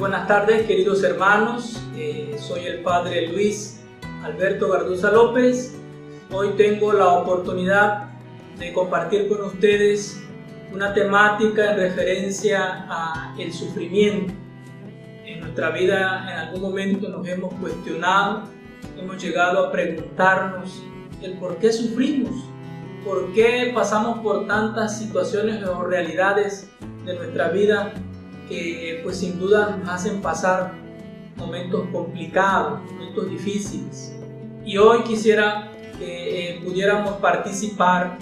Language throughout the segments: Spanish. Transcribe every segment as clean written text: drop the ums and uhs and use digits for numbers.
Buenas tardes, queridos hermanos. Soy el Padre Luis Alberto Garduza López. Hoy tengo la oportunidad de compartir con ustedes una temática en referencia al sufrimiento. En nuestra vida en algún momento nos hemos cuestionado, hemos llegado a preguntarnos el por qué sufrimos, por qué pasamos por tantas situaciones o realidades de nuestra vida que pues sin duda nos hacen pasar momentos complicados, momentos difíciles. Y hoy quisiera que pudiéramos participar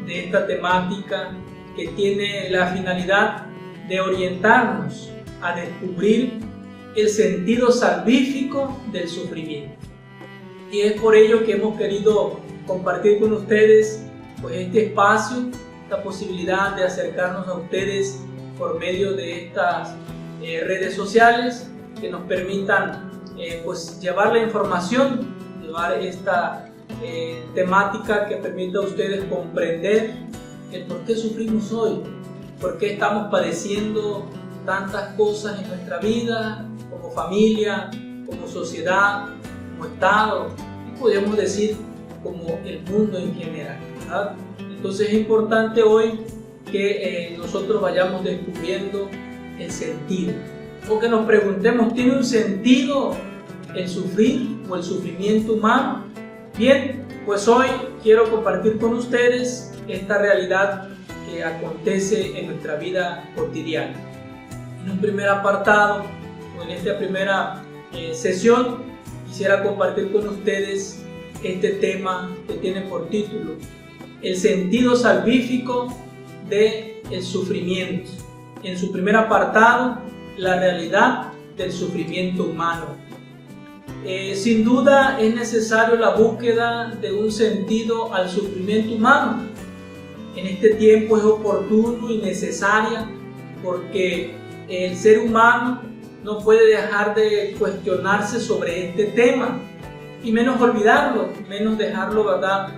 de esta temática que tiene la finalidad de orientarnos a descubrir el sentido salvífico del sufrimiento. Y es por ello que hemos querido compartir con ustedes pues este espacio, esta posibilidad de acercarnos a ustedes por medio de estas redes sociales que nos permitan pues llevar la información, llevar esta temática que permita a ustedes comprender el por qué sufrimos hoy, por qué estamos padeciendo tantas cosas en nuestra vida, como familia, como sociedad, como Estado, y podemos decir como el mundo en general, ¿verdad? Entonces es importante hoy que nosotros vayamos descubriendo el sentido, o que nos preguntemos, ¿tiene un sentido el sufrir o el sufrimiento humano? Bien, pues hoy quiero compartir con ustedes esta realidad que acontece en nuestra vida cotidiana. En un primer apartado, o en esta primera sesión, quisiera compartir con ustedes este tema que tiene por título el sentido salvífico del sufrimiento. En su primer apartado, la realidad del sufrimiento humano. Sin duda es necesario la búsqueda de un sentido al sufrimiento humano. En este tiempo es oportuno y necesaria porque el ser humano no puede dejar de cuestionarse sobre este tema y menos olvidarlo, menos dejarlo, ¿verdad?,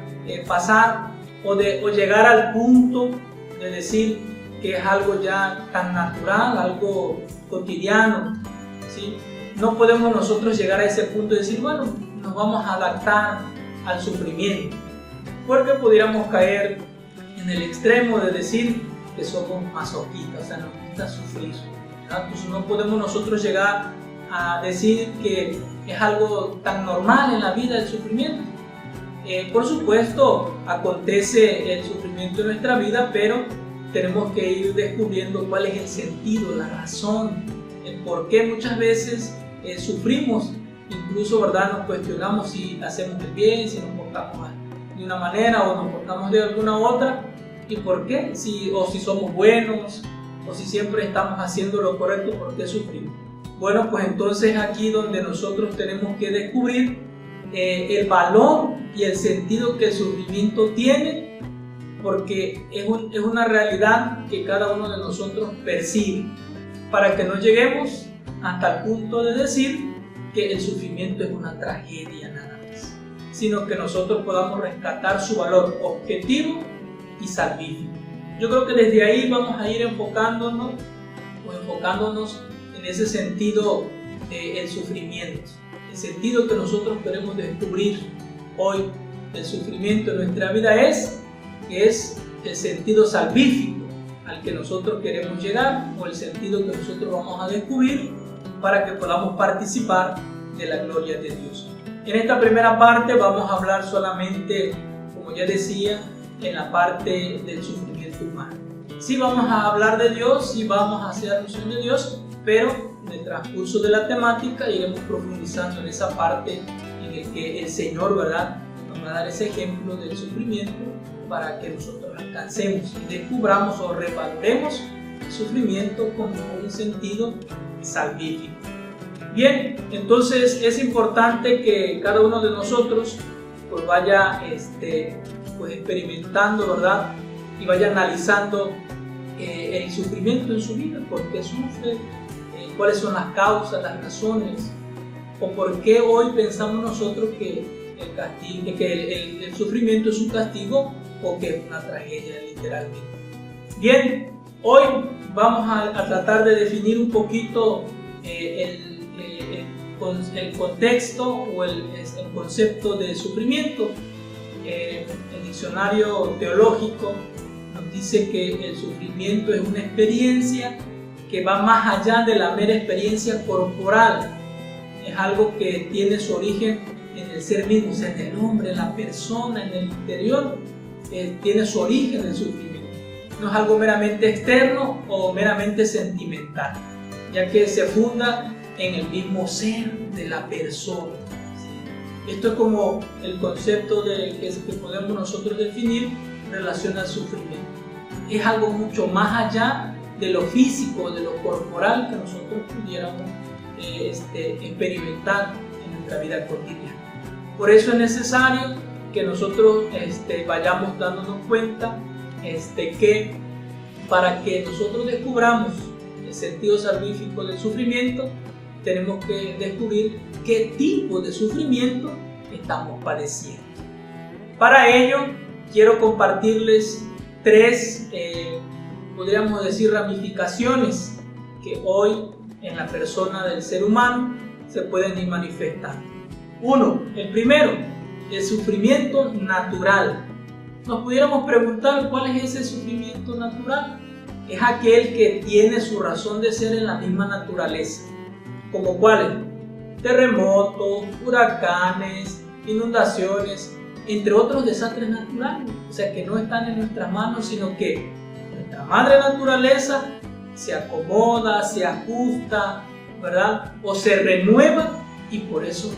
pasar o llegar al punto de decir que es algo ya tan natural, algo cotidiano, ¿sí? No podemos nosotros llegar a ese punto de decir, bueno, nos vamos a adaptar al sufrimiento, porque pudiéramos caer en el extremo de decir que somos masoquistas, o sea, nos gusta sufrir, ¿verdad? Pues no podemos nosotros llegar a decir que es algo tan normal en la vida el sufrimiento. Por supuesto, acontece el sufrimiento en nuestra vida, pero tenemos que ir descubriendo cuál es el sentido, la razón, el por qué muchas veces sufrimos. Incluso, ¿verdad?, nos cuestionamos si hacemos el bien, si nos portamos de una manera o nos portamos de alguna otra, y por qué, o si somos buenos, o si siempre estamos haciendo lo correcto, ¿por qué sufrimos? Bueno, pues entonces aquí donde nosotros tenemos que descubrir el valor y el sentido que el sufrimiento tiene, porque es una realidad que cada uno de nosotros percibe, para que no lleguemos hasta el punto de decir que el sufrimiento es una tragedia nada más, sino que nosotros podamos rescatar su valor objetivo y salvífico. Yo creo que desde ahí vamos a ir enfocándonos en ese sentido del sufrimiento, el sentido que nosotros queremos descubrir hoy del sufrimiento en nuestra vida es el sentido salvífico al que nosotros queremos llegar, o el sentido que nosotros vamos a descubrir para que podamos participar de la gloria de Dios. En esta primera parte vamos a hablar solamente, como ya decía, en la parte del sufrimiento humano. Sí vamos a hablar de Dios, sí vamos a hacer alusión de Dios, pero en el transcurso de la temática iremos profundizando en esa parte en el que el Señor, ¿verdad?, nos va a dar ese ejemplo del sufrimiento para que nosotros alcancemos y descubramos o revaloremos el sufrimiento como un sentido salvífico. Bien, entonces es importante que cada uno de nosotros pues vaya pues experimentando, ¿verdad?, y vaya analizando el sufrimiento en su vida, por qué sufre, cuáles son las causas, las razones, o por qué hoy pensamos nosotros que el sufrimiento es un castigo o que es una tragedia literalmente. Bien, hoy vamos a tratar de definir un poquito el contexto o el concepto de sufrimiento. El diccionario teológico nos dice que el sufrimiento es una experiencia que va más allá de la mera experiencia corporal. Es algo que tiene su origen en el ser mismo, o sea, en el hombre, en la persona, en el interior, tiene su origen el sufrimiento. No es algo meramente externo o meramente sentimental, ya que se funda en el mismo ser de la persona. Esto es como el concepto que podemos nosotros definir en relación al sufrimiento. Es algo mucho más allá de lo físico, de lo corporal que nosotros pudiéramos experimentar en nuestra vida cotidiana. Por eso es necesario que nosotros vayamos dándonos cuenta que para que nosotros descubramos el sentido salvífico del sufrimiento, tenemos que descubrir qué tipo de sufrimiento estamos padeciendo. Para ello, quiero compartirles tres, podríamos decir, ramificaciones que hoy en la persona del ser humano se pueden ir manifestando. Uno, el primero, el sufrimiento natural. Nos pudiéramos preguntar cuál es ese sufrimiento natural. Es aquel que tiene su razón de ser en la misma naturaleza. ¿Como cuáles? Terremotos, huracanes, inundaciones, entre otros desastres naturales. O sea, que no están en nuestras manos, sino que nuestra madre naturaleza se acomoda, se ajusta, ¿verdad? O se renueva, y por eso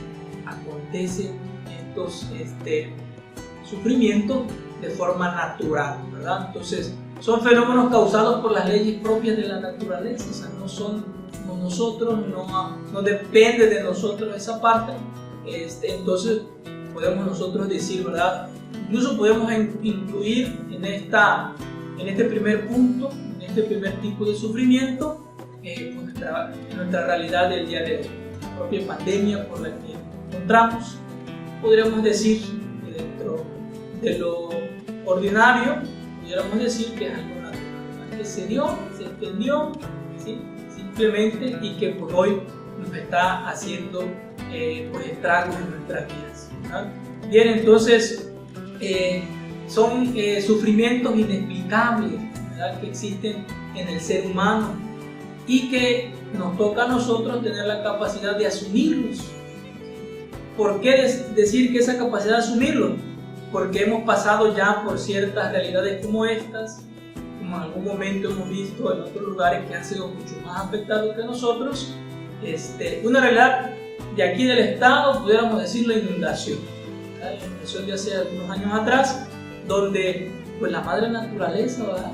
acontecen estos sufrimientos de forma natural, ¿verdad? Entonces, son fenómenos causados por las leyes propias de la naturaleza, o sea, no son nosotros, no depende de nosotros esa parte. Entonces, podemos nosotros decir, ¿verdad? Incluso podemos incluir en este primer punto, en este primer tipo de sufrimiento, nuestra realidad del día de hoy, la propia pandemia por la que nos encontramos. Podríamos decir que dentro de lo ordinario, pudiéramos decir que es algo natural, que se dio, se entendió, ¿sí? Simplemente, y que pues hoy nos está haciendo estragos en nuestras vidas, ¿verdad? Bien, entonces son sufrimientos inexplicables, ¿verdad?, que existen en el ser humano y que nos toca a nosotros tener la capacidad de asumirlos. ¿Por qué decir que esa capacidad de asumirlos? Porque hemos pasado ya por ciertas realidades como estas, como en algún momento hemos visto en otros lugares que han sido mucho más afectados que nosotros. Una realidad de aquí del estado, pudiéramos decir la inundación. La inundación de hace algunos años atrás, donde pues, la madre naturaleza, ¿verdad?,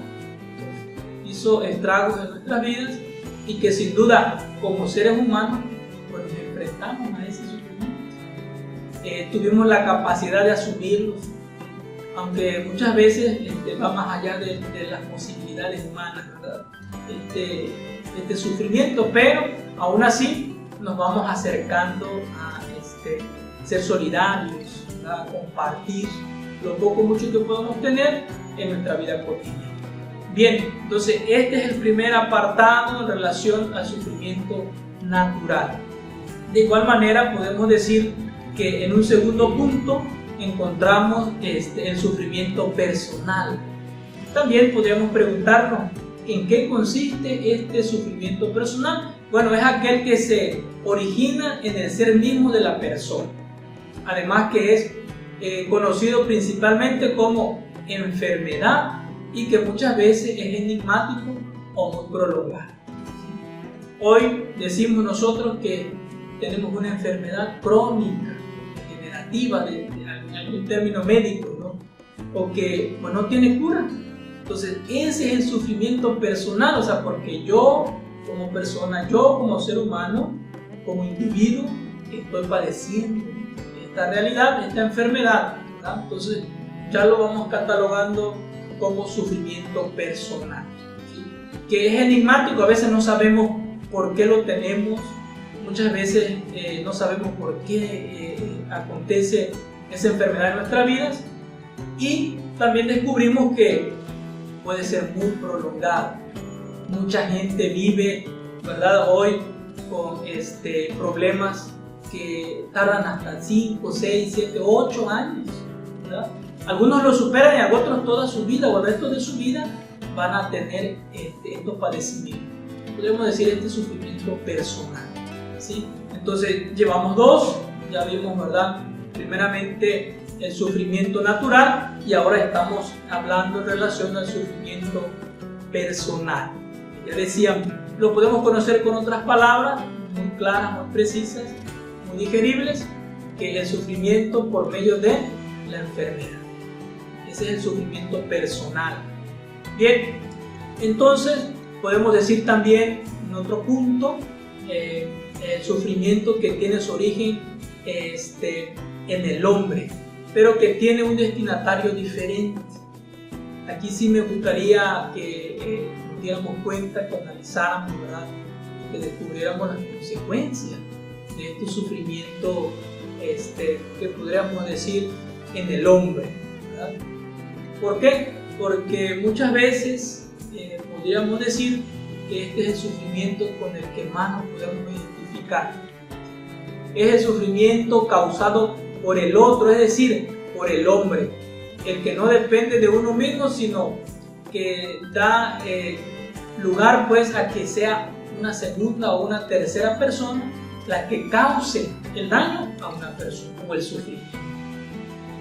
hizo estragos en nuestras vidas, y que sin duda como seres humanos pues, nos enfrentamos a ese sufrimiento. Tuvimos la capacidad de asumirlos, aunque muchas veces va más allá de las posibilidades humanas, ¿verdad?, este sufrimiento, pero aún así nos vamos acercando a ser solidarios, a compartir lo poco mucho que podemos tener en nuestra vida cotidiana. Bien, entonces este es el primer apartado en relación al sufrimiento natural. De igual manera podemos decir que en un segundo punto encontramos el sufrimiento personal. También podríamos preguntarnos en qué consiste este sufrimiento personal. Bueno, es aquel que se origina en el ser mismo de la persona. Además que es conocido principalmente como enfermedad y que muchas veces es enigmático o muy prolongado. Hoy decimos nosotros que tenemos una enfermedad crónica, degenerativa, de algún término médico, ¿no?, o que pues, no tiene cura. Entonces ese es el sufrimiento personal, o sea, porque yo como persona, yo como ser humano, como individuo, estoy padeciendo esta realidad, esta enfermedad, ¿verdad? Entonces ya lo vamos catalogando como sufrimiento personal, ¿sí?, que es enigmático. A veces no sabemos por qué lo tenemos, muchas veces no sabemos por qué acontece esa enfermedad en nuestras vidas, y también descubrimos que puede ser muy prolongado. Mucha gente vive, ¿verdad?, hoy con problemas que tardan hasta 5, 6, 7, 8 años, ¿verdad? Algunos lo superan y otros toda su vida o el resto de su vida van a tener estos padecimientos. Podemos decir este sufrimiento personal, ¿sí? Entonces llevamos dos, ya vimos, ¿verdad? Primeramente el sufrimiento natural y ahora estamos hablando en relación al sufrimiento personal. Ya decíamos, lo podemos conocer con otras palabras muy claras, muy precisas, muy digeribles, que es el sufrimiento por medio de la enfermedad. Ese es el sufrimiento personal. Bien, entonces podemos decir también en otro punto el sufrimiento que tiene su origen en el hombre, pero que tiene un destinatario diferente. Aquí sí me gustaría que nos diéramos cuenta, que analizáramos, ¿verdad? Que descubriéramos las consecuencias de este sufrimiento que podríamos decir en el hombre, ¿verdad? ¿Por qué? Porque muchas veces podríamos decir que este es el sufrimiento con el que más nos podemos identificar. Es el sufrimiento causado por el otro, es decir, por el hombre, el que no depende de uno mismo, sino que da lugar pues a que sea una segunda o una tercera persona la que cause el daño a una persona o el sufrimiento.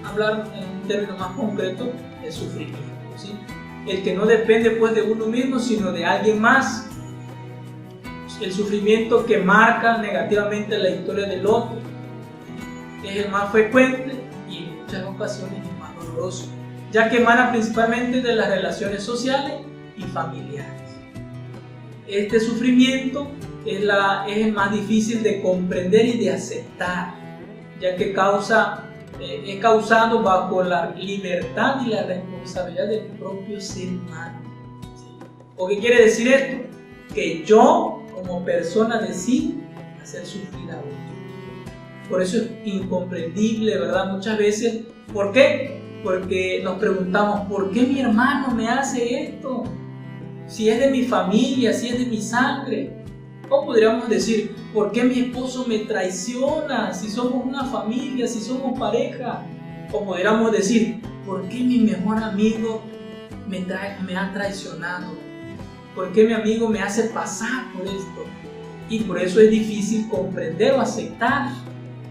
Hablar en un término más concreto, el sufrimiento, ¿sí? El que no depende pues de uno mismo, sino de alguien más. El sufrimiento que marca negativamente la historia del otro es el más frecuente y en muchas ocasiones el más doloroso, ya que emana principalmente de las relaciones sociales y familiares. Este sufrimiento es el más difícil de comprender y de aceptar, ya que es causado bajo la libertad y la responsabilidad del propio ser humano. ¿Sí? ¿O qué quiere decir esto? Que yo como persona decido hacer sufrir a otro. Por eso es incomprendible, ¿verdad? Muchas veces, ¿por qué? Porque nos preguntamos, ¿por qué mi hermano me hace esto? Si es de mi familia, si es de mi sangre. O podríamos decir, ¿por qué mi esposo me traiciona? Si somos una familia, si somos pareja. O podríamos decir, ¿por qué mi mejor amigo me ha traicionado? ¿Por qué mi amigo me hace pasar por esto? Y por eso es difícil comprender o aceptar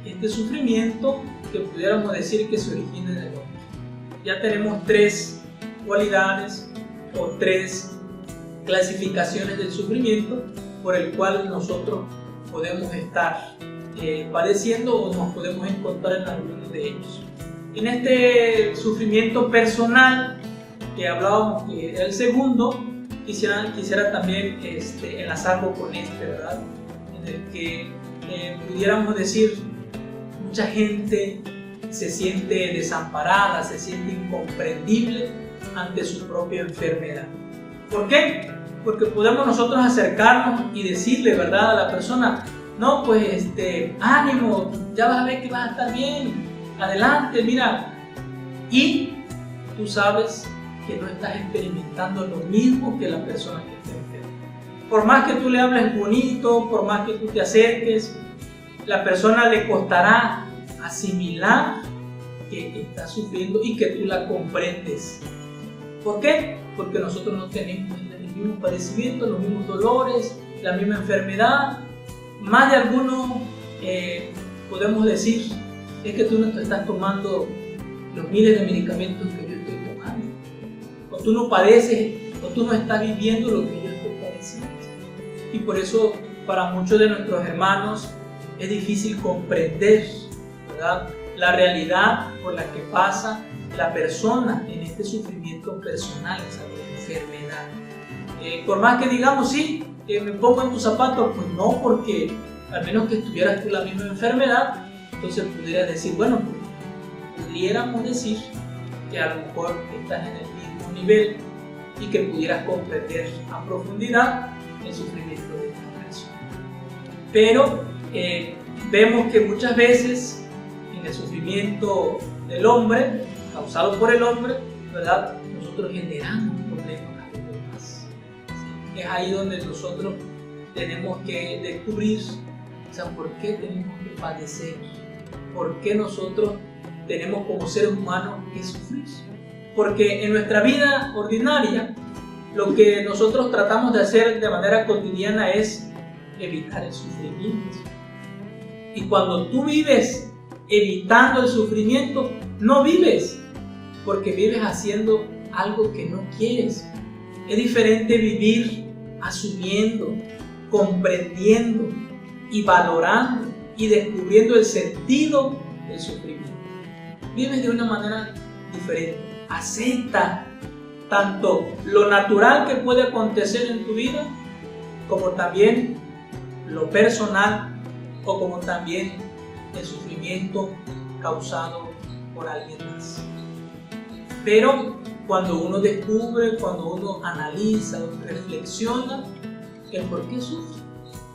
este sufrimiento que pudiéramos decir que se origina en el hombre. Ya tenemos 3 cualidades o 3 clasificaciones del sufrimiento por el cual nosotros podemos estar padeciendo o nos podemos encontrar en algunos de ellos. En este sufrimiento personal que hablábamos que era el segundo, quisiera también enlazarlo con ¿verdad? En el que pudiéramos decir, mucha gente se siente desamparada, se siente incomprendible ante su propia enfermedad. ¿Por qué? Porque podemos nosotros acercarnos y decirle, ¿verdad?, a la persona, no, pues ánimo, ya vas a ver que vas a estar bien, adelante, mira. Y tú sabes que no estás experimentando lo mismo que la persona que está enferma. Por más que tú le hables bonito, por más que tú te acerques, la persona le costará asimilar que está sufriendo y que tú la comprendes. ¿Por qué? Porque nosotros no tenemos el mismo padecimiento, los mismos dolores, la misma enfermedad. Más de algunos podemos decir, es que tú no te estás tomando los miles de medicamentos que yo estoy tomando, o tú no padeces, o tú no estás viviendo lo que yo estoy padeciendo. Y por eso para muchos de nuestros hermanos es difícil comprender, ¿verdad?, la realidad por la que pasa la persona en este sufrimiento personal, esa enfermedad. Por más que digamos, sí, me pongo en tus zapatos, pues no, porque al menos que estuvieras tú la misma enfermedad, entonces pudieras decir, bueno, pues, pudiéramos decir que a lo mejor estás en el mismo nivel y que pudieras comprender a profundidad el sufrimiento de esta persona. Pero vemos que muchas veces en el sufrimiento del hombre, causado por el hombre, ¿verdad?, nosotros generamos problemas a los demás. ¿Sí? Es ahí donde nosotros tenemos que descubrir, o sea, por qué tenemos que padecer, por qué nosotros tenemos como seres humanos que sufrir. Porque en nuestra vida ordinaria, lo que nosotros tratamos de hacer de manera cotidiana es evitar el sufrimiento. Y cuando tú vives evitando el sufrimiento, no vives, porque vives haciendo algo que no quieres. Es diferente vivir asumiendo, comprendiendo y valorando y descubriendo el sentido del sufrimiento. Vives de una manera diferente. Acepta tanto lo natural que puede acontecer en tu vida, como también lo personal, o como también el sufrimiento causado por alguien más. Pero cuando uno descubre, cuando uno analiza, reflexiona el por qué sufre,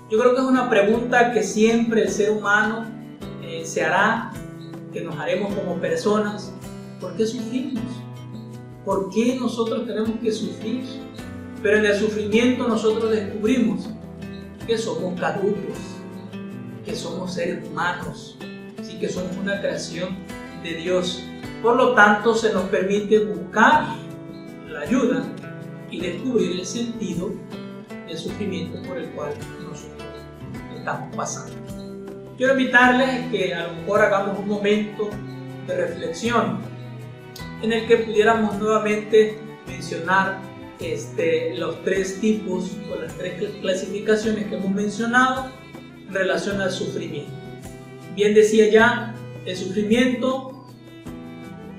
yo creo que es una pregunta que siempre el ser humano se hará, que nos haremos como personas. ¿Por qué sufrimos? ¿Por qué nosotros tenemos que sufrir? Pero en el sufrimiento nosotros descubrimos que somos caducos, que somos seres humanos, ¿sí? Que somos una creación de Dios. Por lo tanto, se nos permite buscar la ayuda y descubrir el sentido del sufrimiento por el cual nosotros estamos pasando. Quiero invitarles que a lo mejor hagamos un momento de reflexión en el que pudiéramos nuevamente mencionar los tres tipos o las tres clasificaciones que hemos mencionado en relación al sufrimiento. Bien decía ya, el sufrimiento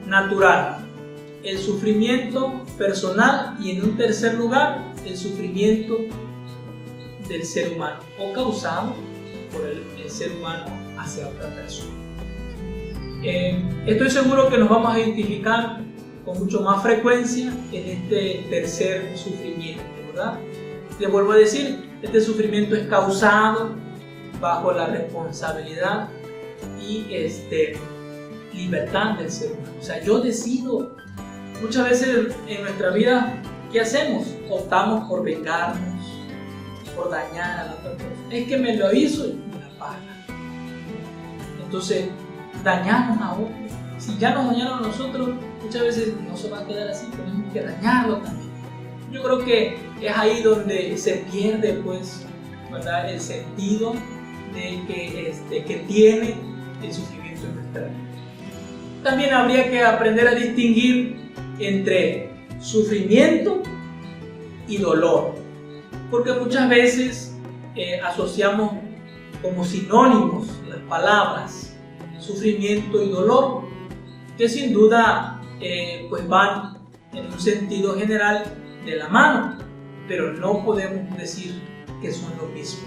natural, el sufrimiento personal y en un tercer lugar, el sufrimiento del ser humano o causado por el ser humano hacia otra persona. Estoy seguro que nos vamos a identificar con mucho más frecuencia en este tercer sufrimiento, ¿verdad? Les vuelvo a decir, este sufrimiento es causado bajo la responsabilidad y libertad del ser humano. O sea, yo decido. Muchas veces en nuestra vida, ¿qué hacemos? Optamos por vengarnos, por dañar a la otra persona. Es que me lo hizo y me la paga. Entonces, dañamos a otro. Si ya nos dañaron a nosotros, muchas veces no se va a quedar así, tenemos que dañarlo también. Yo creo que es ahí donde se pierde, pues, ¿verdad?, el sentido de que tiene el sufrimiento en nuestra vida. También habría que aprender a distinguir entre sufrimiento y dolor, porque muchas veces asociamos como sinónimos las palabras sufrimiento y dolor, que sin duda pues van en un sentido general de la mano, pero no podemos decir que son lo mismo,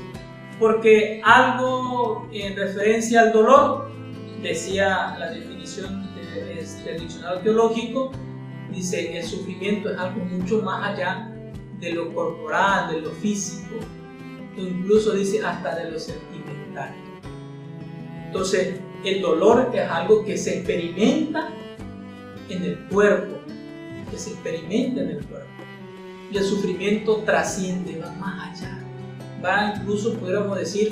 porque algo en referencia al dolor, decía la definición del diccionario teológico, dice: el sufrimiento es algo mucho más allá de lo corporal, de lo físico, incluso dice hasta de lo sentimental. Entonces, el dolor es algo que se experimenta en el cuerpo, y el sufrimiento trasciende, va más allá, va incluso, podríamos decir,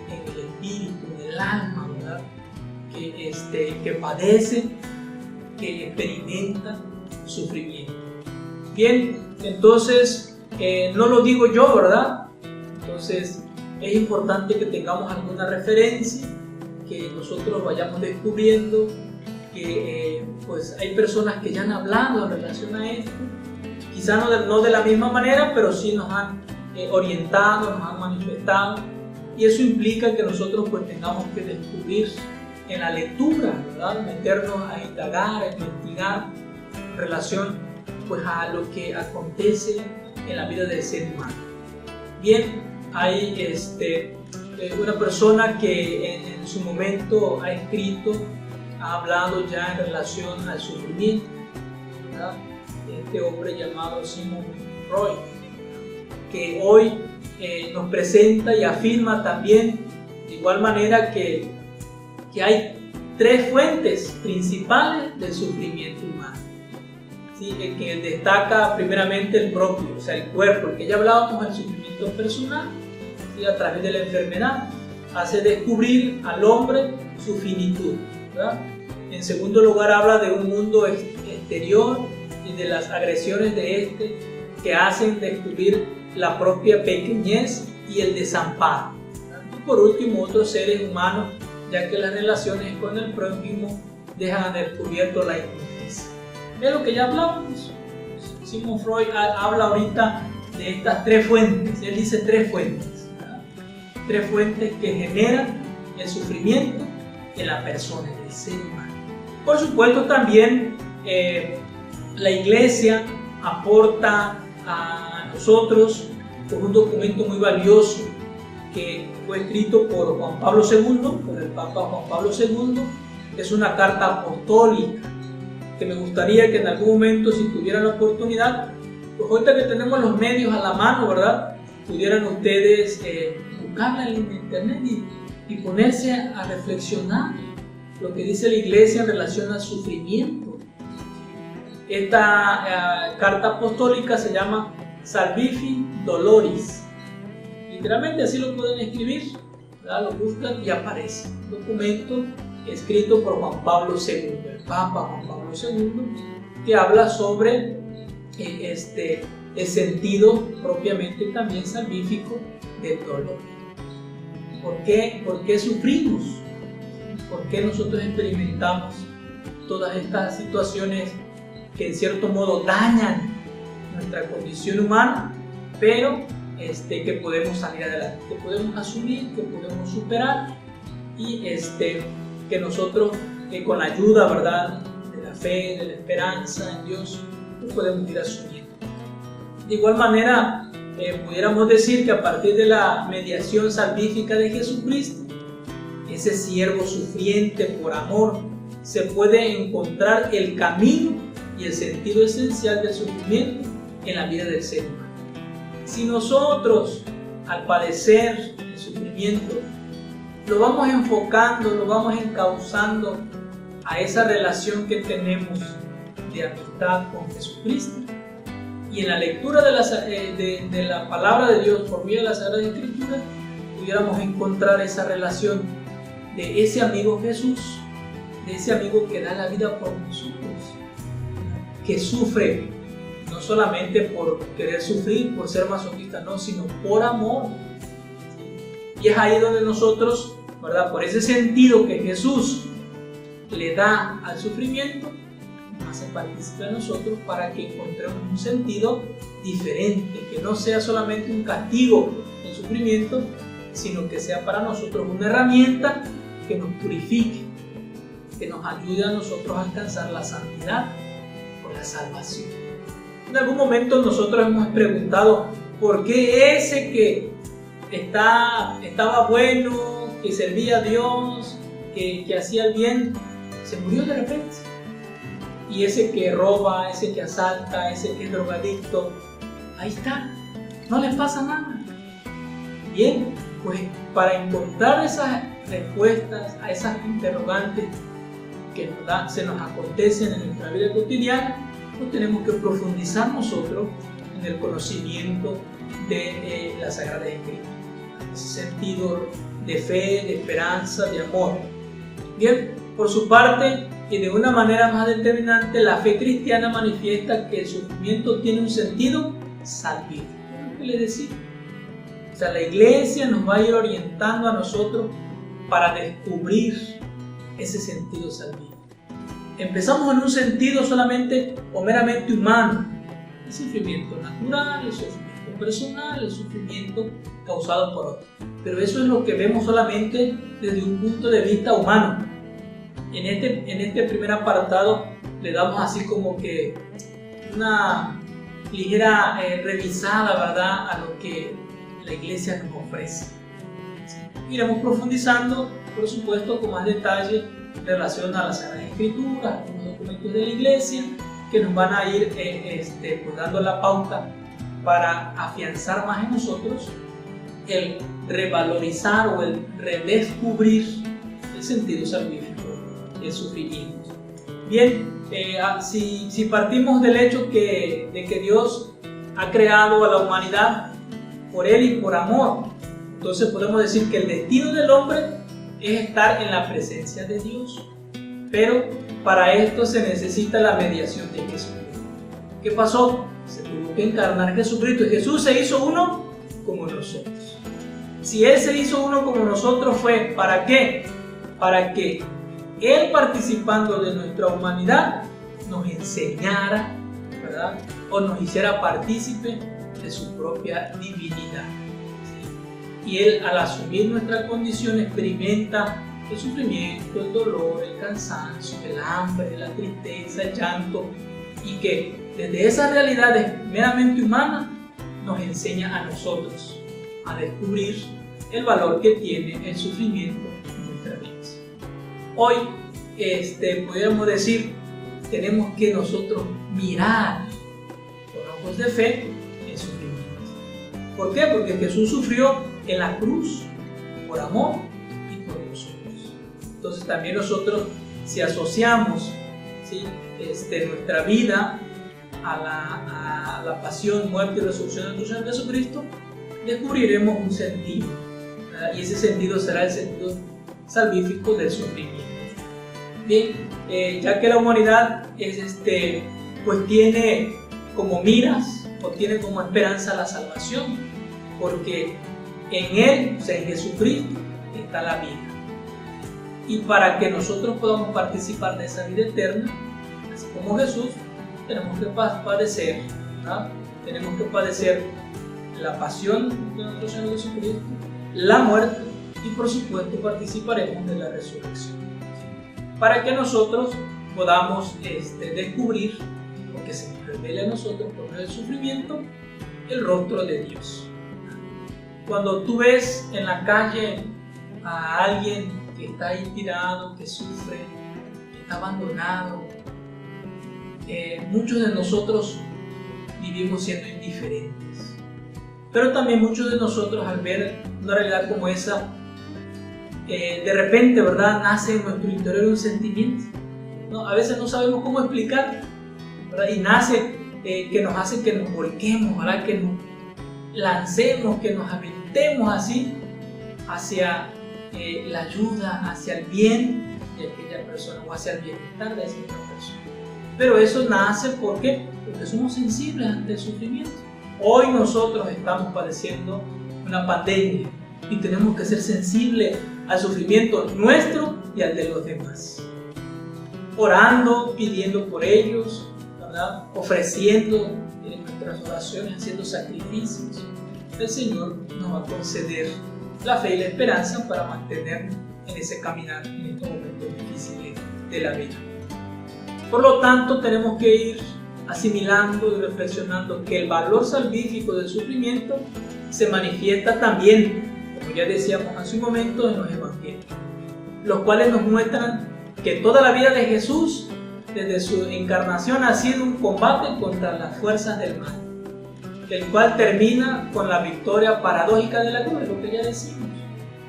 en el espíritu, en el alma, ¿verdad?, que padece, que experimenta sufrimiento. Bien, entonces, no lo digo yo, ¿verdad? Entonces, es importante que tengamos alguna referencia, que nosotros vayamos descubriendo que pues hay personas que ya han hablado en relación a esto, quizá no de la misma manera, pero sí nos han orientado, nos han manifestado, y eso implica que nosotros pues tengamos que descubrir en la lectura, ¿verdad?, meternos a indagar, a investigar en relación pues a lo que acontece en la vida del ser humano. Bien, hay una persona que en su momento ha escrito, ha hablado ya en relación al sufrimiento, ¿verdad?, este hombre llamado Sigmund Freud, que hoy nos presenta y afirma también de igual manera que hay tres fuentes principales del sufrimiento humano, ¿sí?, que destaca primeramente el propio, o sea, el cuerpo, el que ya hablábamos del sufrimiento personal, y a través de la enfermedad. Hace descubrir al hombre su finitud, ¿verdad? En segundo lugar, habla de un mundo exterior y de las agresiones de este que hacen descubrir la propia pequeñez y el desamparo, ¿verdad? Y por último, otros seres humanos, ya que las relaciones con el prójimo dejan al descubierto la injusticia. Es lo que ya hablamos. Sigmund Freud habla ahorita de estas tres fuentes. Él dice tres fuentes, ¿verdad? Tres fuentes que generan el sufrimiento en la persona, en el ser humano. Por supuesto, también la Iglesia aporta a nosotros con un documento muy valioso que fue escrito por Juan Pablo II, por el Papa Juan Pablo II. Es una carta apostólica que me gustaría que en algún momento, si tuvieran la oportunidad, pues ahorita que tenemos los medios a la mano, ¿verdad?, pudieran ustedes buscarla en internet y ponerse a reflexionar lo que dice la Iglesia en relación al sufrimiento. Esta carta apostólica se llama Salvifici Doloris. Literalmente así lo pueden escribir, ¿verdad? Lo buscan y aparece. Un documento escrito por Juan Pablo II, el Papa Juan Pablo II, que habla sobre el sentido propiamente también salvífico del dolor. ¿Por qué sufrimos? ¿Por qué nosotros experimentamos todas estas situaciones que en cierto modo dañan nuestra condición humana, pero que podemos salir adelante, que podemos asumir, que podemos superar y que nosotros con la ayuda, ¿verdad?, de la fe, de la esperanza en Dios, pues podemos ir asumiendo. De igual manera, pudiéramos decir que a partir de la mediación salvífica de Jesucristo, ese siervo sufriente por amor, se puede encontrar el camino y el sentido esencial del sufrimiento en la vida del ser humano. Si nosotros, al padecer el sufrimiento, lo vamos enfocando, lo vamos encauzando a esa relación que tenemos de amistad con Jesucristo, y en la lectura de la palabra de Dios por medio de la Sagrada Escritura, pudiéramos encontrar esa relación de ese amigo Jesús, de ese amigo que da la vida por nosotros, que sufre no solamente por querer sufrir, por ser masoquista, no, sino por amor. Y es ahí donde nosotros, ¿verdad?, por ese sentido que Jesús le da al sufrimiento, nos hace partícipe de nosotros para que encontremos un sentido diferente, que no sea solamente un castigo el sufrimiento, sino que sea para nosotros una herramienta que nos purifique, que nos ayude a nosotros a alcanzar la santidad o la salvación. En algún momento nosotros hemos preguntado por qué ese que estaba bueno, que servía a Dios, que hacía el bien, se murió de repente. Y ese que roba, ese que asalta, ese que es drogadicto, ahí está, no les pasa nada. Bien, pues para encontrar esas respuestas a esas interrogantes que se nos acontecen en nuestra vida cotidiana, pues tenemos que profundizar nosotros en el conocimiento de la Sagrada Escritura, ese sentido de fe, de esperanza, de amor. Bien, por su parte, y de una manera más determinante, la fe cristiana manifiesta que el sufrimiento tiene un sentido salvífico. ¿Qué le decimos? O sea, la Iglesia nos va a ir orientando a nosotros para descubrir ese sentido salvífico. Empezamos en un sentido solamente o meramente humano, el sufrimiento natural, el sufrimiento personal, el sufrimiento causado por otros. Pero eso es lo que vemos solamente desde un punto de vista humano. En este primer apartado le damos así como que una ligera revisada, ¿verdad?, a lo que la Iglesia nos ofrece. Iremos profundizando, por supuesto, con más detalle en relación a las Sagradas Escrituras, algunos documentos de la Iglesia que nos van a ir pues dando la pauta para afianzar más en nosotros el revalorizar o el redescubrir el sentido salvífico del sufrimiento. Bien, si partimos del hecho de que Dios ha creado a la humanidad por Él y por amor, Entonces podemos decir que el destino del hombre es estar en la presencia de Dios, pero para esto se necesita la mediación de Jesucristo. ¿Qué pasó? Se tuvo que encarnar Jesucristo y Jesús se hizo uno como nosotros. Si Él se hizo uno como nosotros fue ¿para qué? Para que Él, participando de nuestra humanidad, nos enseñara, ¿verdad? O nos hiciera partícipe de su propia divinidad. ¿Sí? Y Él, al asumir nuestra condición, experimenta el sufrimiento, el dolor, el cansancio, el hambre, la tristeza, el llanto, y que desde esas realidades meramente humanas nos enseña a nosotros a descubrir el valor que tiene el sufrimiento en nuestra vida. Hoy, podríamos decir, tenemos que nosotros mirar con ojos de fe el sufrimiento. ¿Por qué? Porque Jesús sufrió en la cruz por amor y por nosotros. Entonces también nosotros, si asociamos, ¿sí?, nuestra vida a la pasión, muerte y resurrección de nuestro Señor Jesucristo, descubriremos un sentido, ¿verdad? Y ese sentido será el sentido salvífico del sufrimiento. Bien, ya que la humanidad pues tiene como miras o tiene como esperanza la salvación, porque en Él, o sea, en Jesucristo, está la vida. Y para que nosotros podamos participar de esa vida eterna, así como Jesús, tenemos que padecer, ¿verdad? Tenemos que padecer la pasión de nuestro Señor Jesucristo, la muerte, y por supuesto participaremos de la resurrección, para que nosotros podamos descubrir, porque se nos revela a nosotros por medio del sufrimiento, el rostro de Dios. Cuando tú ves en la calle a alguien que está ahí tirado, que sufre, que está abandonado, muchos de nosotros vivimos siendo indiferentes. Pero también muchos de nosotros, al ver una realidad como esa, de repente, ¿verdad?, nace en nuestro interior un sentimiento, ¿no? A veces no sabemos cómo explicar, ¿verdad? Y nace que nos hace que nos volquemos, ¿verdad?, que nos lancemos, que nos aventemos así hacia la ayuda, hacia el bien de aquella persona o hacia el bienestar de esa otra persona. Pero eso nace porque somos sensibles ante el sufrimiento. Hoy nosotros estamos padeciendo una pandemia y tenemos que ser sensibles al sufrimiento nuestro y al de los demás. Orando, pidiendo por ellos, ¿verdad?, ofreciendo nuestras oraciones, haciendo sacrificios. El Señor nos va a conceder la fe y la esperanza para mantenernos en ese caminar en estos momentos difíciles de la vida. Por lo tanto, tenemos que ir asimilando y reflexionando que el valor salvífico del sufrimiento se manifiesta también, como ya decíamos hace un momento, en los evangelios, los cuales nos muestran que toda la vida de Jesús, desde su encarnación, ha sido un combate contra las fuerzas del mal, el cual termina con la victoria paradójica de la cruz, lo que ya decimos,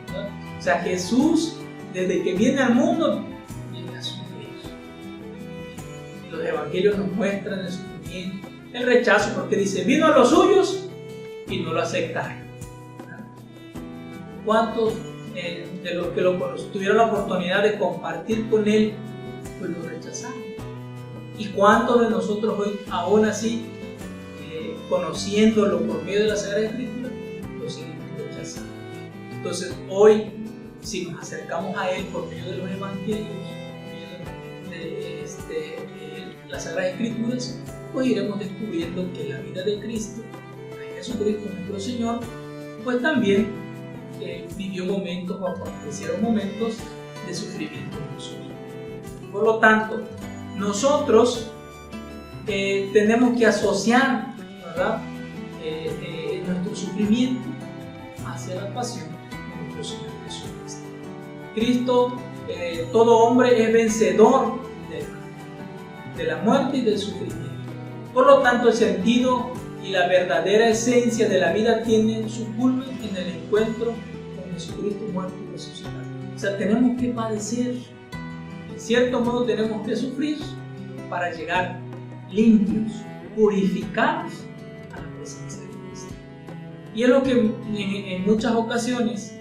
¿verdad? O sea, Jesús, desde que viene al mundo, viene a sufrir. Los evangelios nos muestran el sufrimiento, el rechazo, porque dice, vino a los suyos y no lo aceptaron. ¿Cuántos de los que tuvieron la oportunidad de compartir con Él, pues lo rechazaron? ¿Y cuántos de nosotros hoy, aún así, conociéndolo por medio de la Sagrada Escritura, lo seguimos rechazando? Entonces hoy, si nos acercamos a Él por medio de los evangelios, de las Sagradas Escrituras, pues iremos descubriendo que la vida de Cristo, Jesucristo nuestro Señor, pues también vivió momentos o acontecieron momentos de sufrimiento en su vida. Por lo tanto, nosotros tenemos que asociar, ¿verdad?, nuestro sufrimiento hacia la pasión de nuestro Señor Jesucristo. Cristo, todo hombre es vencedor de la muerte y del sufrimiento. Por lo tanto, el sentido y la verdadera esencia de la vida tienen su culmen en el encuentro con Jesucristo muerto y resucitado. O sea, tenemos que padecer, en cierto modo tenemos que sufrir para llegar limpios, purificados a la presencia de Cristo. Y es lo que en muchas ocasiones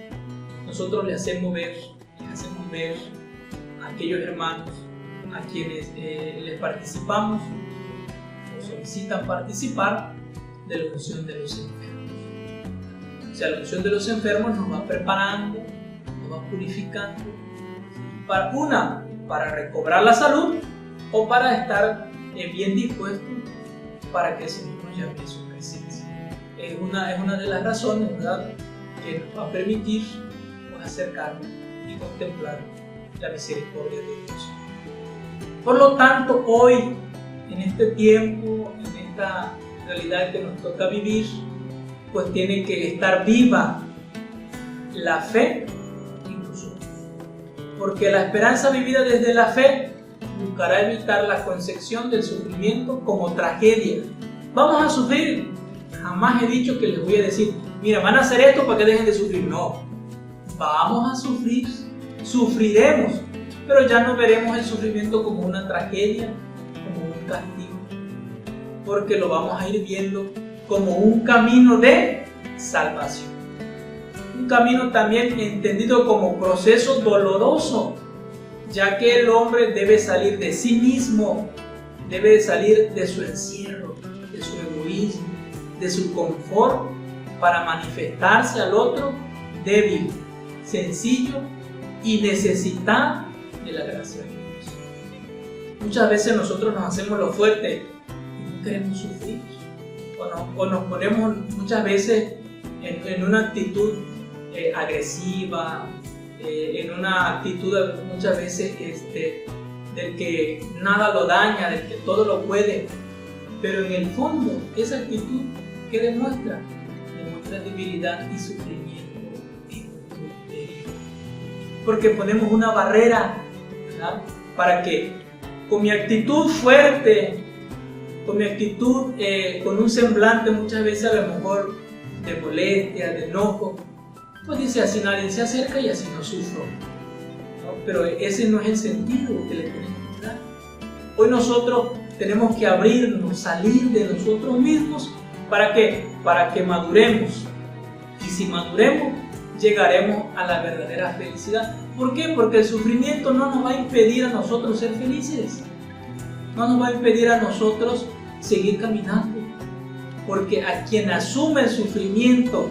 nosotros le hacemos ver a aquellos hermanos a quienes les participamos o solicitan participar de la unción de los enfermos. O sea, la unción de los enfermos nos va preparando, nos va purificando para recobrar la salud o para estar bien dispuestos para que el Señor nos llame a su presencia. Es una de las razones, ¿verdad?, que nos va a permitir acercarnos y contemplar la misericordia de Dios. Por lo tanto, hoy, en este tiempo, en esta realidad que nos toca vivir, pues tiene que estar viva la fe en nosotros. Porque la esperanza vivida desde la fe buscará evitar la concepción del sufrimiento como tragedia. Vamos a sufrir. Jamás he dicho que les voy a decir, mira, van a hacer esto para que dejen de sufrir. No, vamos a sufrir, sufriremos, pero ya no veremos el sufrimiento como una tragedia, como un castigo, porque lo vamos a ir viendo como un camino de salvación. Un camino también entendido como proceso doloroso, ya que el hombre debe salir de sí mismo, debe salir de su encierro, de su egoísmo, de su confort, para manifestarse al otro débil, sencillo y necesitado de la gracia de Dios. Muchas veces nosotros nos hacemos lo fuerte y no queremos sufrir, o nos ponemos muchas veces en una actitud agresiva, en una actitud muchas veces del que nada lo daña, del que todo lo puede, pero en el fondo esa actitud que demuestra debilidad y sufrimiento en nuestro interior, porque ponemos una barrera, ¿verdad?, para que con mi actitud fuerte, con mi actitud con un semblante muchas veces a lo mejor de molestia, de enojo, pues dice, así nadie se acerca y así no sufro, ¿no? Pero ese no es el sentido que le tenemos que dar. Hoy nosotros tenemos que abrirnos, salir de nosotros mismos. ¿Para qué? Para que maduremos. Y si maduremos, llegaremos a la verdadera felicidad. ¿Por qué? Porque el sufrimiento no nos va a impedir a nosotros ser felices. No nos va a impedir a nosotros seguir caminando. Porque a quien asume el sufrimiento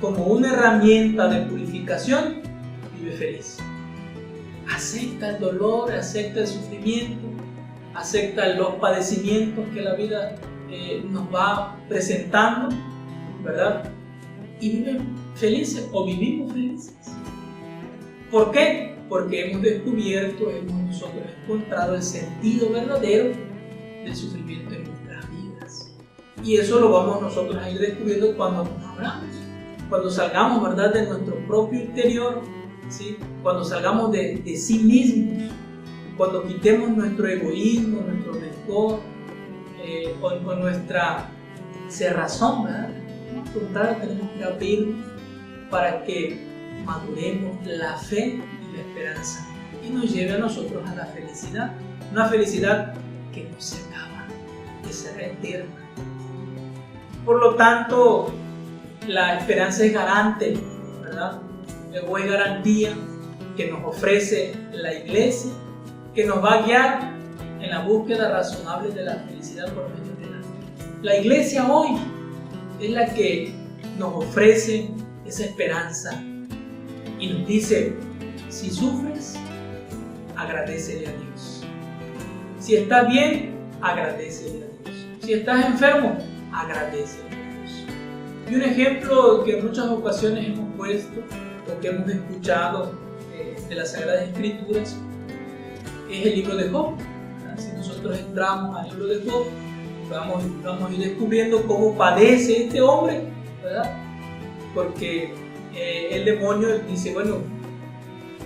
como una herramienta de purificación, vive feliz. Acepta el dolor, acepta el sufrimiento, acepta los padecimientos que la vida nos va presentando, ¿verdad? Y viven felices o vivimos felices. ¿Por qué? Porque hemos descubierto, hemos nosotros encontrado el sentido verdadero del sufrimiento en nuestras vidas. Y eso lo vamos nosotros a ir descubriendo cuando nos abramos, cuando salgamos, ¿verdad?, de nuestro propio interior, ¿sí?, cuando salgamos de sí mismos, cuando quitemos nuestro egoísmo, nuestro rencor, o nuestra cerrazón, ¿verdad? Al contrario, tenemos que abrirnos para que maduremos la fe y la esperanza y nos lleve a nosotros a la felicidad, una felicidad que no se acaba, que será eterna. Por lo tanto, la esperanza es garante, ¿verdad? O es garantía que nos ofrece la Iglesia, que nos va a guiar en la búsqueda razonable de la felicidad por medio de la fe. La Iglesia hoy es la que nos ofrece esa esperanza y nos dice, si sufres, agradécele a Dios. Si estás bien, agradécele a Dios. Si estás enfermo, agradécele a Dios. Y un ejemplo que en muchas ocasiones hemos puesto o que hemos escuchado de las Sagradas Escrituras es el libro de Job. Si nosotros entramos al libro de Job, vamos a ir descubriendo cómo padece este hombre, ¿verdad? Porque el demonio dice, bueno,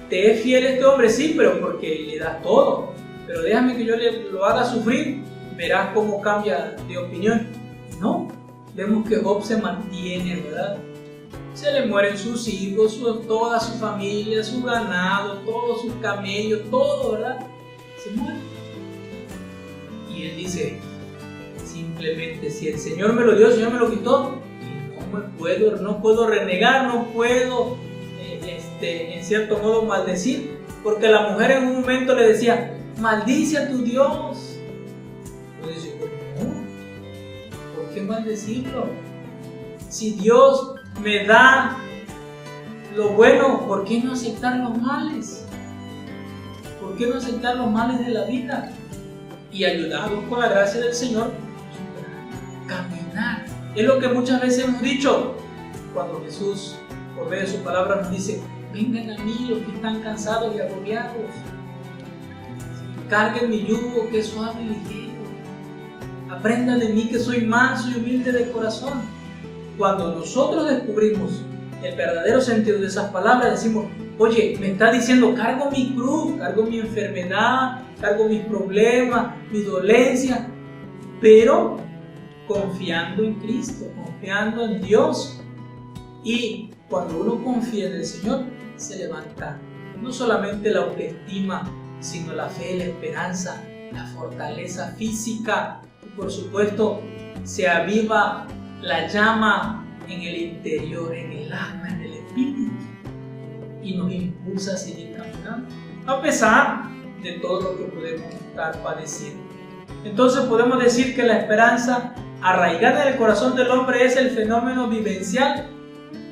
te es fiel este hombre, sí, pero porque le das todo, pero déjame que yo lo haga sufrir, verás cómo cambia de opinión. No, vemos que Job se mantiene, ¿verdad? Se le mueren sus hijos, toda su familia, su ganado, todos sus camellos, todo, ¿verdad? Se muere. Y él dice, simplemente, si el Señor me lo dio, el Señor me lo quitó. Y no, no puedo renegar, no puedo, en cierto modo, maldecir, porque la mujer en un momento le decía, maldice a tu Dios. Yo decía, no, ¿por qué maldecirlo? Si Dios me da lo bueno, ¿por qué no aceptar los males? ¿Por qué no aceptar los males de la vida? Y ayudados por la gracia del Señor, caminar. Es lo que muchas veces hemos dicho cuando Jesús, por medio de su palabra, nos dice, vengan a mí los que están cansados y agobiados, carguen mi yugo que es suave y ligero, aprendan de mí que soy manso y humilde de corazón. Cuando nosotros descubrimos el verdadero sentido de esas palabras, decimos, oye, me está diciendo, cargo mi cruz, cargo mi enfermedad, cargo mis problemas, mi dolencia, pero confiando en Cristo, confiando en Dios. Y cuando uno confía en el Señor, se levanta no solamente la autoestima, sino la fe, la esperanza, la fortaleza física, y por supuesto se aviva la llama en el interior, en el alma, en el espíritu, y nos impulsa a seguir caminando a pesar de todo lo que podemos estar padeciendo. Entonces podemos decir que la esperanza arraigada en el corazón del hombre es el fenómeno vivencial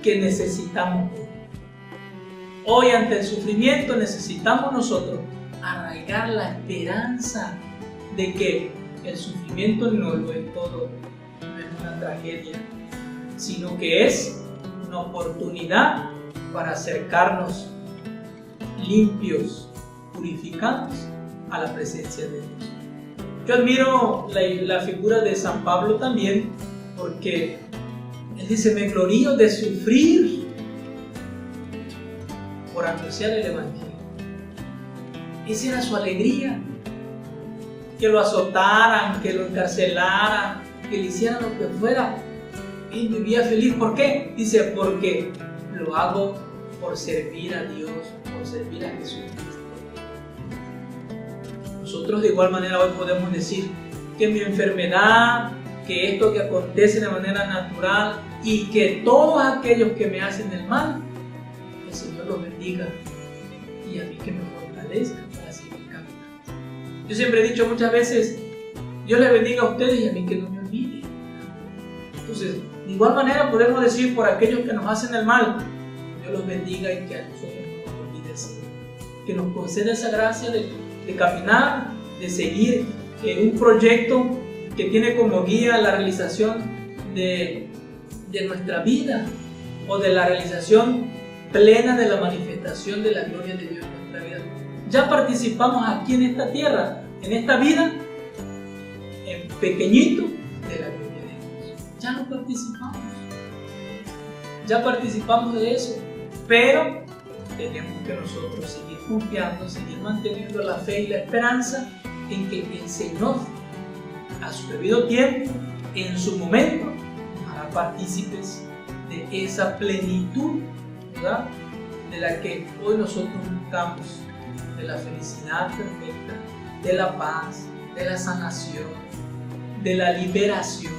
que necesitamos hoy. Hoy, ante el sufrimiento, necesitamos nosotros arraigar la esperanza de que el sufrimiento no lo es todo, no es una tragedia, sino que es una oportunidad para acercarnos limpios, purificados a la presencia de Dios. Yo admiro la figura de San Pablo también, porque él dice, me glorío de sufrir por anunciar el Evangelio. Esa era su alegría, que lo azotaran, que lo encarcelaran, que le hicieran lo que fuera. Él vivía feliz. ¿Por qué? Dice, porque lo hago por servir a Dios, por servir a Jesucristo. Nosotros de igual manera hoy podemos decir que mi enfermedad, que esto que acontece de manera natural y que todos aquellos que me hacen el mal, el Señor los bendiga y a mí que me fortalezca para seguir caminando. Yo siempre he dicho muchas veces, Dios les bendiga a ustedes y a mí que no me olvide. Entonces, de igual manera podemos decir por aquellos que nos hacen el mal, Dios los bendiga y que a nosotros no nos olvide el Señor. Que nos conceda esa gracia de caminar, de seguir en un proyecto que tiene como guía la realización de nuestra vida o de la realización plena de la manifestación de la gloria de Dios en nuestra vida. Ya participamos aquí en esta tierra, en esta vida, en pequeñito de la gloria de Dios. Ya lo participamos. Ya participamos de eso, pero tenemos que nosotros seguir confiando, seguir manteniendo la fe y la esperanza en que el Señor, a su debido tiempo, en su momento, nos hará partícipes de esa plenitud, ¿verdad?, de la que hoy nosotros buscamos, de la felicidad perfecta, de la paz, de la sanación, de la liberación,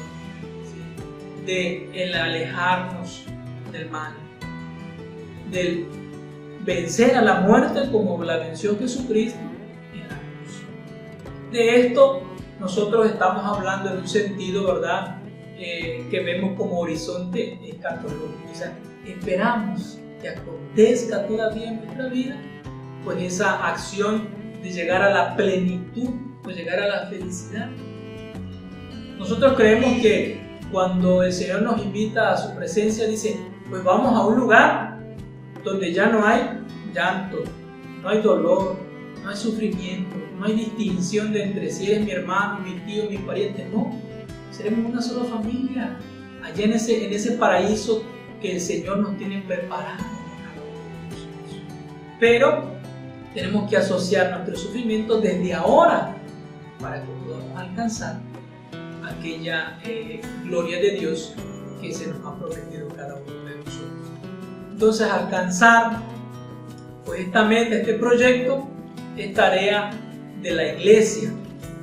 ¿sí?, de el alejarnos del mal, del vencer a la muerte como la venció Jesucristo en la cruz. De esto nosotros estamos hablando en un sentido, ¿verdad?, que vemos como horizonte escatológico. O sea, esperamos que acontezca todavía en nuestra vida, pues esa acción de llegar a la plenitud, pues llegar a la felicidad. Nosotros creemos que cuando el Señor nos invita a su presencia, dice, pues vamos a un lugar donde ya no hay llanto, no hay dolor, no hay sufrimiento, no hay distinción de entre si eres mi hermano, mi tío, mi pariente. No, seremos una sola familia allá en ese paraíso que el Señor nos tiene preparado. Pero tenemos que asociar nuestros sufrimientos desde ahora para que podamos alcanzar aquella gloria de Dios que se nos ha prometido cada uno de nosotros. Entonces, alcanzar pues esta meta, este proyecto, es tarea de la Iglesia,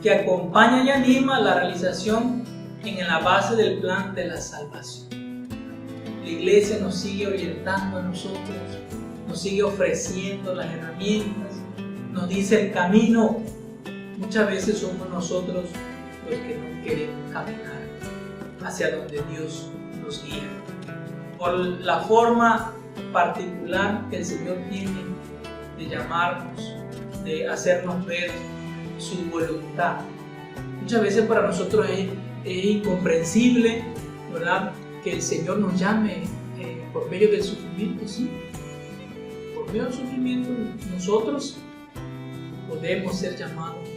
que acompaña y anima la realización en la base del plan de la salvación. La iglesia nos sigue orientando a nosotros, nos sigue ofreciendo las herramientas, nos dice el camino. Muchas veces somos nosotros los que no queremos caminar hacia donde Dios nos guía. Por la forma particular que el Señor tiene de llamarnos, de hacernos ver su voluntad. Muchas veces para nosotros es incomprensible, ¿verdad?, que el Señor nos llame por medio del sufrimiento, sí. Por medio del sufrimiento nosotros podemos ser llamados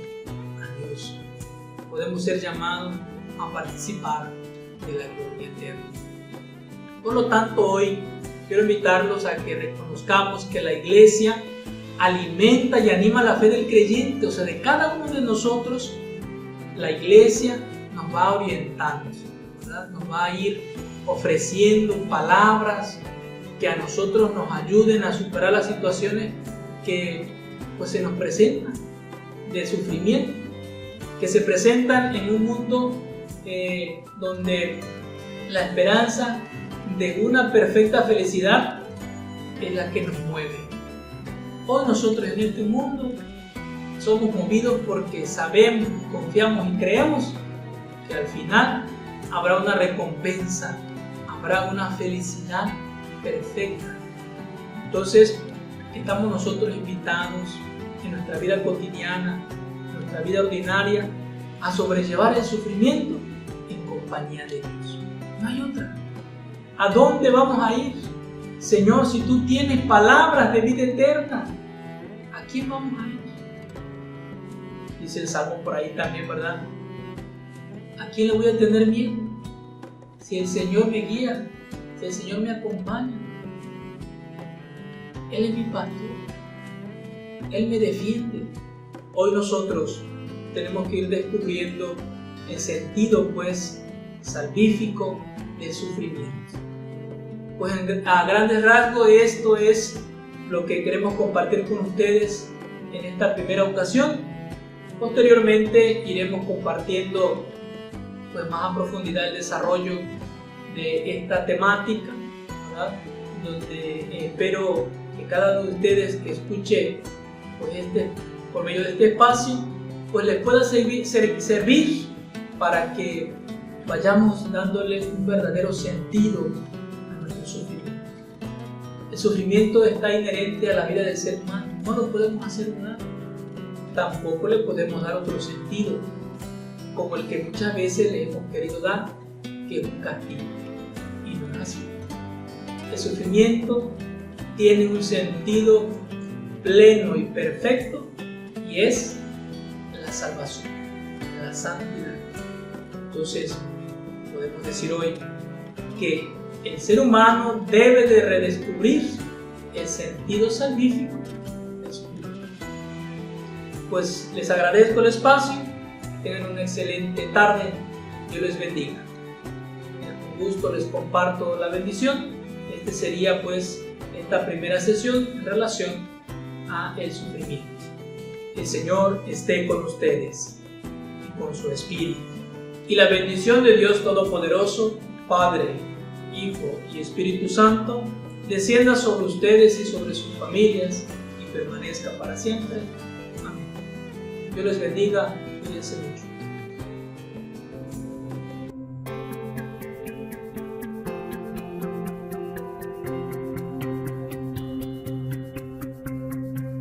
a Dios, podemos ser llamados a participar de la gloria eterna. Por lo tanto, hoy quiero invitarlos a que reconozcamos que la iglesia alimenta y anima la fe del creyente, o sea, de cada uno de nosotros. La iglesia nos va orientando, ¿verdad? Nos va a ir ofreciendo palabras que a nosotros nos ayuden a superar las situaciones que pues se nos presentan de sufrimiento, que se presentan en un mundo donde la esperanza de una perfecta felicidad es la que nos mueve. Hoy nosotros en este mundo somos movidos porque sabemos, confiamos y creemos que al final habrá una recompensa, habrá una felicidad perfecta. Entonces, estamos nosotros invitados en nuestra vida cotidiana, en nuestra vida ordinaria, a sobrellevar el sufrimiento en compañía de Dios. No hay otra. ¿A dónde vamos a ir? Señor, si tú tienes palabras de vida eterna, ¿a quién vamos a ir? Dice el Salmo por ahí también, ¿verdad? ¿A quién le voy a tener miedo? Si el Señor me guía, si el Señor me acompaña, Él es mi pastor, Él me defiende. Hoy nosotros tenemos que ir descubriendo el sentido, pues, salvífico del sufrimiento. Pues a grandes rasgos esto es lo que queremos compartir con ustedes en esta primera ocasión. Posteriormente iremos compartiendo pues más a profundidad el desarrollo de esta temática, ¿verdad?, donde espero que cada uno de ustedes que escuche pues por medio de este espacio pues les pueda servir para que vayamos dándole un verdadero sentido a nuestro sufrimiento. El sufrimiento está inherente a la vida del ser humano, no lo podemos hacer nada. Tampoco le podemos dar otro sentido, como el que muchas veces le hemos querido dar, que es un castigo, y no es así. El sufrimiento tiene un sentido pleno y perfecto, y es la salvación, la santidad. Entonces, podemos decir hoy que el ser humano debe de redescubrir el sentido salvífico del sufrimiento. Pues les agradezco el espacio, que tengan una excelente tarde, Dios les bendiga. Con gusto les comparto la bendición. Este sería pues esta primera sesión en relación a el sufrimiento. El Señor esté con ustedes y con su espíritu. Y la bendición de Dios Todopoderoso, Padre, Hijo y Espíritu Santo, descienda sobre ustedes y sobre sus familias y permanezca para siempre. Amén. Dios les bendiga, cuídense mucho.